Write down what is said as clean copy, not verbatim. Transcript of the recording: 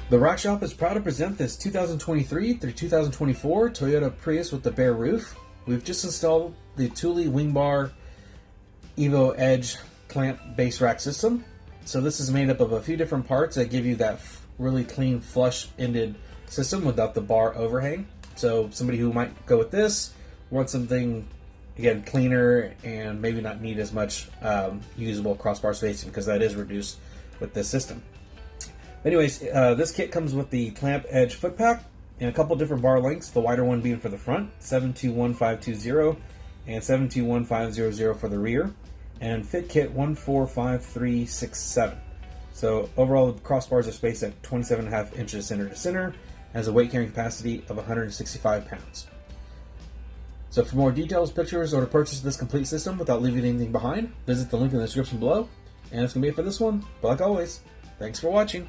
The Rock Shop is proud to present this 2023 through 2024 Toyota Prius with the bare roof. We've just installed the Thule WingBar EDGE Clamp base rack system. So this is made up of a few different parts that give you that really clean flush-ended system without the bar overhang. So somebody who might go with this wants something, again, cleaner and maybe not need as much usable crossbar spacing, because that is reduced with this system. Anyways, this kit comes with the clamp edge foot pack and a couple different bar lengths, the wider one being for the front, 721520 and 721500 for the rear, and fit kit 145367. So overall, the crossbars are spaced at 27.5 inches center to center, has a weight carrying capacity of 165 pounds. So for more details, pictures, or to purchase this complete system without leaving anything behind, visit the link in the description below. And that's going to be it for this one. But like always, thanks for watching.